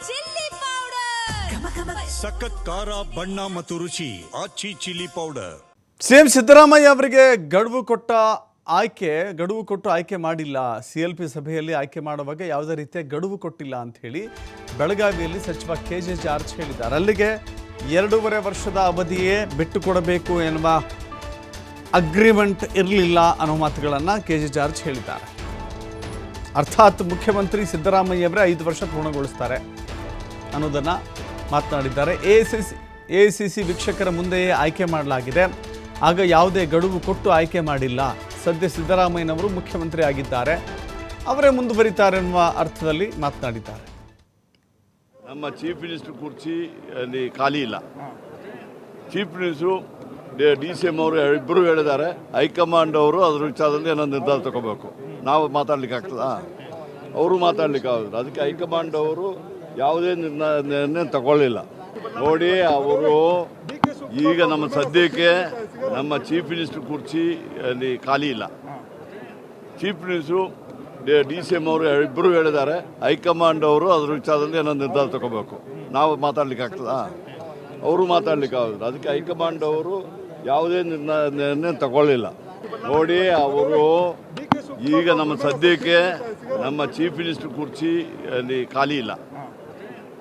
Chilli powder, ಸಖತ್ ಖಾರ ಬಣ್ಣ ಮತ್ತು ರುಚಿ ಆಚಿ ಚಿಲ್ಲಿ ಪೌಡರ್. ಸಿಎಂ ಸಿದ್ದರಾಮಯ್ಯ ಅವರಿಗೆ ಗಡುವು ಕೊಟ್ಟು ಆಯ್ಕೆ ಮಾಡಿಲ್ಲ. CLP ಸಭೆಯಲ್ಲಿ ಆಯ್ಕೆ ಮಾಡುವಾಗ ಯಾವುದೇ ರೀತಿಯ ಗಡುವು ಕೊಟ್ಟಿಲ್ಲ ಅಂತ ಹೇಳಿ ಬೆಳಗಾವಿಯಲ್ಲಿ ಸಚಿವ KJ ಜಾರ್ಜ್ ಹೇಳಿದ್ದಾರೆ. ಅಲ್ಲಿಗೆ 2.5 ವರ್ಷದ ಅವಧಿಯೇ ಬಿಟ್ಟು ಕೊಡಬೇಕು ಎನ್ನುವ ಅಗ್ರಿಮೆಂಟ್ ಇರಲಿಲ್ಲ ಅನ್ನೋ ಮಾತುಗಳನ್ನು KJ ಜಾರ್ಜ್ ಹೇಳಿದ್ದಾರೆ. ಅರ್ಥಾತ್ ಮುಖ್ಯಮಂತ್ರಿ ಸಿದ್ದರಾಮಯ್ಯ ಅವರೇ 5 ವರ್ಷ ಪೂರ್ಣಗೊಳಿಸ್ತಾರೆ ಅನ್ನೋದನ್ನು ಮಾತನಾಡಿದ್ದಾರೆ. AICC ವೀಕ್ಷಕರ ಮುಂದೆಯೇ ಆಯ್ಕೆ ಮಾಡಲಾಗಿದೆ, ಆಗ ಯಾವುದೇ ಗಡುವು ಕೊಟ್ಟು ಆಯ್ಕೆ ಮಾಡಿಲ್ಲ. ಸದ್ಯ ಸಿದ್ದರಾಮಯ್ಯನವರು ಮುಖ್ಯಮಂತ್ರಿ ಆಗಿದ್ದಾರೆ, ಅವರೇ ಮುಂದುವರಿತಾರೆ ಎನ್ನುವ ಅರ್ಥದಲ್ಲಿ ಮಾತನಾಡಿದ್ದಾರೆ. ನಮ್ಮ ಚೀಫ್ ಮಿನಿಸ್ಟರ್ ಕುರ್ಚಿ ಅಲ್ಲಿ ಖಾಲಿ ಇಲ್ಲ. ಚೀಫ್ ಮಿನಿಸ್ಟರು DCM ಅವರು ಇಬ್ಬರು ಹೇಳಿದ್ದಾರೆ. ಹೈಕಮಾಂಡ್ ಅವರು ಅದ್ರ ವಿಚಾರದಲ್ಲಿ ಏನೋ ನಿರ್ಧಾರ ತಗೋಬೇಕು. ನಾವು ಮಾತಾಡ್ಲಿಕ್ಕೆ ಆಗ್ತದಾ? ಅವರು ಮಾತಾಡ್ಲಿಕ್ಕೆ ಆಗೋದು. ಅದಕ್ಕೆ ಹೈಕಮಾಂಡ್ ಅವರು ಯಾವುದೇ ನಿರ್ಣಯ ತಗೊಳ್ಳಿಲ್ಲ. ನೋಡಿ, ಅವರು ಈಗ ನಮ್ಮ ಸದ್ಯಕ್ಕೆ ನಮ್ಮ ಚೀಫ್ ಮಿನಿಸ್ಟರ್ ಕುರ್ಚಿ ಅಲ್ಲಿ ಖಾಲಿ ಇಲ್ಲ. ಚೀಫ್ ಮಿನಿಸ್ಟರು DCM ಅವರು ಇಬ್ಬರು ಹೇಳಿದ್ದಾರೆ. ಹೈಕಮಾಂಡ್ ಅವರು ಅದ್ರ ವಿಚಾರದಲ್ಲಿ ಏನೋ ನಿರ್ಧಾರ ತಗೋಬೇಕು. ನಾವು ಮಾತಾಡ್ಲಿಕ್ಕೆ ಆಗ್ತದಾ? ಅವರು ಮಾತಾಡ್ಲಿಕ್ಕೆ ಆಗೋದು. ಅದಕ್ಕೆ ಹೈಕಮಾಂಡ್ ಅವರು ಯಾವುದೇ ನಿರ್ಣಯ ತಗೊಳ್ಳಿಲ್ಲ. ನೋಡಿ, ಅವರು ಈಗ ನಮ್ಮ ಸದ್ಯಕ್ಕೆ ನಮ್ಮ ಚೀಫ್ ಮಿನಿಸ್ಟರ್ ಕುರ್ಚಿ ಅಲ್ಲಿ ಖಾಲಿ ಇಲ್ಲ.